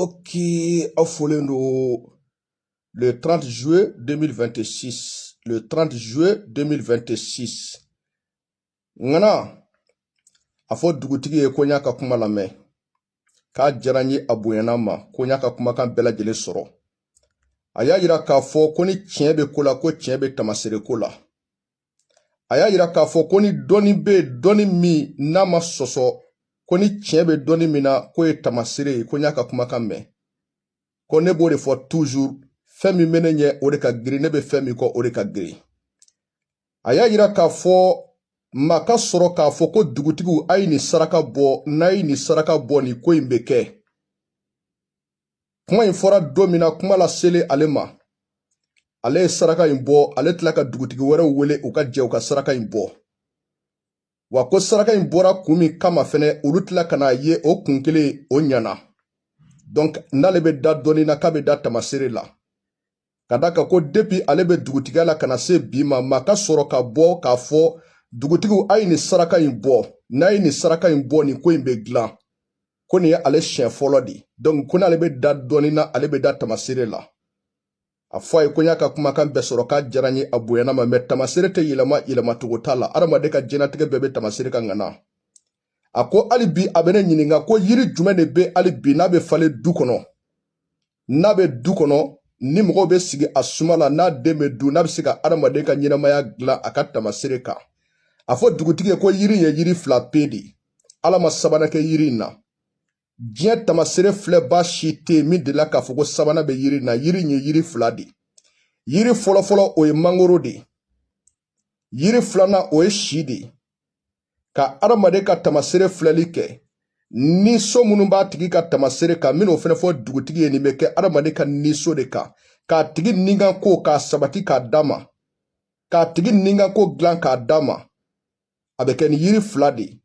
Ok, Afolendo, le 30 juillet 2026. Le 30 juillet 2026. Ngana, afo dugutigi ye konya ka kuma lamɛn. K'a diyara n ye a bonyana ma, konya ka kumakan bɛɛ lajɛlen sɔrɔ. A y'a yira k'a fɔ ko ni tiɲɛ bɛ ko la, ko tiɲɛ bɛ tamasere ko la. A y'a yira k'a fɔ ko ni dɔnni bɛ dɔnni min n'a ma sɔsɔ, ko ni tiɲɛ bɛ dɔnni min na, ko ye tamasere ye, konya ka kumakan mɛn. Ko ne b'o de fɔ toujours, fɛn min bɛ ne ɲɛ o de ka girin, ne bɛ fɛn min kɔ o de ka girin. A y'a yira k'a fɔ maa ka sɔrɔ k'a fɔ ko dugutigiw a ye nin saraka bɔ, n'a ye nin saraka bɔ nin ko in bɛ kɛ. Kuma in fɔra don min na, kuma la sele ale ma. Ale ye saraka in bɔ, ale tila ka dugutigi wɛrɛw wele u ka jɛ u ka saraka in bɔ. Wa ko saraka in bɔra kun min kama fɛnɛ, olu tila ka n'a ye o kun kelen o ɲana. Donc n'ale bɛ da dɔnni na k'a bɛ da tamasere la. Ka da kan ko depuis ale bɛ dugutigiya la ka na se bi ma, maa ka sɔrɔ ka bɔ k'a fɔ dugutigiw a ye nin saraka in bɔ, n'a ye nin saraka in bɔ nin ko in bɛ dilan. Ko nin ye ale siɲɛ fɔlɔ de. Donc ko n'ale bɛ da dɔnni na, ale bɛ da tamasere la. A fɔ a ye ko n y'a ka kumakan bɛɛ sɔrɔ k'a diyara n ye a bonyana ma, mais tamasere tɛ yɛlɛma cogo t'a la. Adamaden ka diɲɛlatigɛ bɛɛ bɛ tamasere ka ŋana. A ko hali bi a bɛ ne ɲininka ko yiri jumɛn de bɛ hali bi n'a bɛ falen du kɔnɔ. N'a bɛ du kɔnɔ, ni mɔgɔw bɛ sigi a suma la, n'a den bɛ dun, n'a bɛ se ka adamaden ka ɲɛnamaya dilan a ka tamasere kan. A fɔ dugutigi ye ko yiri ye yiri fila pe de. Ala ma sabanan kɛ yiri in na. Diɲɛ tamasere filɛba si tɛ yen min delila k'a fɔ ko sabanan bɛ yiri in na. Yiri in ye yiri fila de. Yiri fɔlɔfɔlɔ o ye mangoro de. Yiri filanan o ye si de. Ka adamaden ka tamasere filɛli kɛ. Niso minnu b'a tigi ka tamasere kan, min'o fɛnɛ fɔ dugutigi ye nin bɛ kɛ adamaden ka niso de kan. K'a tigi nikanko k'a sabati k'a d'a ma. K'a tigi nikanko dilan k'a d'a ma. A bɛ kɛ ni yiri fila de.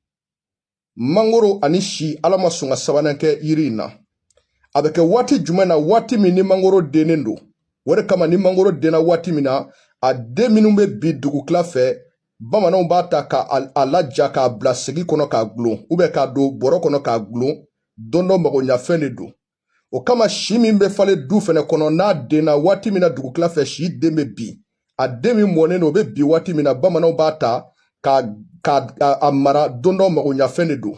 Mangoro ani si, Ala ma sɔn ka sabanan kɛ yiri in na. A bɛ kɛ waati jumɛn na, waati min ni mangoro dennen don. O de kama ni mangoro denna waati min na, a den minnu bɛ bi dugukila fɛ, bamananw b'a ta k'a laja k'a bila segi kɔnɔ k'a gulon, ou bien k'a don bɔrɔ kɔnɔ k'a gulon, don dɔ magoɲafɛn de don. O kama si min bɛ falen du fɛnɛ kɔnɔ, n'a denna waati min na dugukila fɛ, si den bɛ bi. A den min mɔnen don, o bɛ bi waati min na, bamananw b'a ta k'a mara don dɔ magoɲafɛn de don.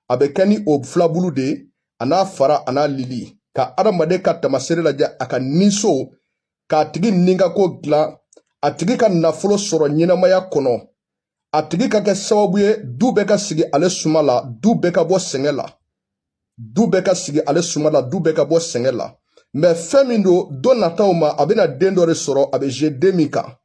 A bɛ kɛ ni o filabulu de, a n'a fara a n'a lili. Ka adamaden ka tamasere lajɛ a ka niso, k'a tigi ninkako dilan, a tigi ka nafolo sɔrɔ ɲɛnamaya kɔnɔ. A tigi ka kɛ sababu ye du bɛɛ ka sigi ale suma la, du bɛɛ ka bɔ sɛgɛn la. Du bɛɛ ka sigi ale suma la, du bɛɛ ka bɔ sɛgɛn la. Mais fɛn min don, don nataw ma, a bɛna den dɔ de sɔrɔ, a bɛ jouer den min kan.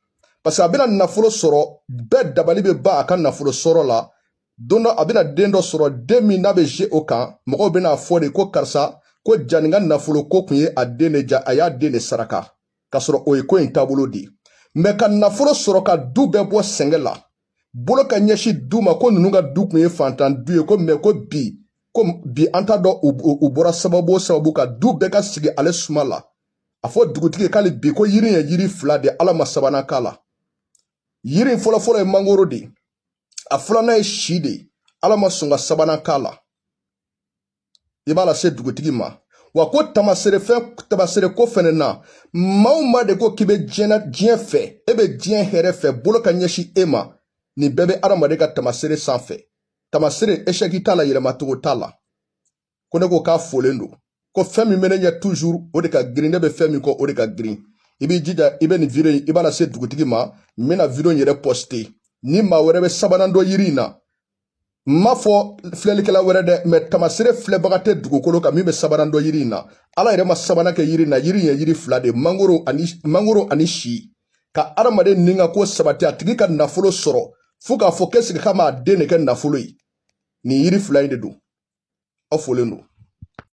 Parce que a bɛna nafolo sɔrɔ, bɛɛ dabali bɛ ban a ka nafolo sɔrɔ la. Don dɔ a bɛna den dɔ sɔrɔ, den min n'a bɛ jouer o kan, mɔgɔw bɛna fɔ de ko karisa, ko jani ka nafolo ko kun ye a den de ja, a y'a den de saraka. K'a sɔrɔ o ye ko in taabolo de. Mais ka nafolo sɔrɔ ka du bɛɛ bɔ sɛgɛn la. Bolo ka ɲɛsin du ma ko ninnu ka du kun ye fantan du ye, ko mais ko bi an t'a dɔn u bɔra sababu o sababu ka du bɛɛ ka sigi ale suma la. A fɔ dugutigi k'ale bi ko yiri ye yiri fila de, Ala ma sabanan k'a la. Yiri fɔlɔfɔlɔ ye mangoro de. A filanan ye si de. Ala ma sɔn ka sabanan k'a la. I b'a lase dugutigi ma. Wa ko tamasere ko fɛnɛ na, maaw ma de ko k'i bɛ diɲɛ fɛ, e bɛ diɲɛ hɛrɛ fɛ, bolo ka ɲɛsin e ma. Nin bɛɛ bɛ adamaden ka tamasere sanfɛ. Tamasere échec t'a la, yɛlɛmacogo t'a la. Ko ne ko k'a folen don. Ko fɛn min bɛ ne ɲɛ toujours o de ka girin, ne bɛ fɛn min kɔ o de ka girin. I b'i jija, i bɛ nin video in, i b'a lase dugutigi ma, n bɛna video in yɛrɛ poster. Ni maa wɛrɛ bɛ sabanan dɔ yiri in na, n m'a fɔ filɛlikɛla wɛrɛ dɛ, mais tamasere filɛbaga tɛ dugukolo kan min bɛ sabanan dɔ yiri in na. Ala yɛrɛ ma sabanan kɛ yiri in na, yiri in ye yiri fila de, mangoro ani si. Ka adamaden ninkako sabati, a tigi ka nafolo sɔrɔ, fo k'a fɔ k'est-ce que k'a m'a den de kɛ nafolo ye. Nin yiri fila in de don. Aw folen don.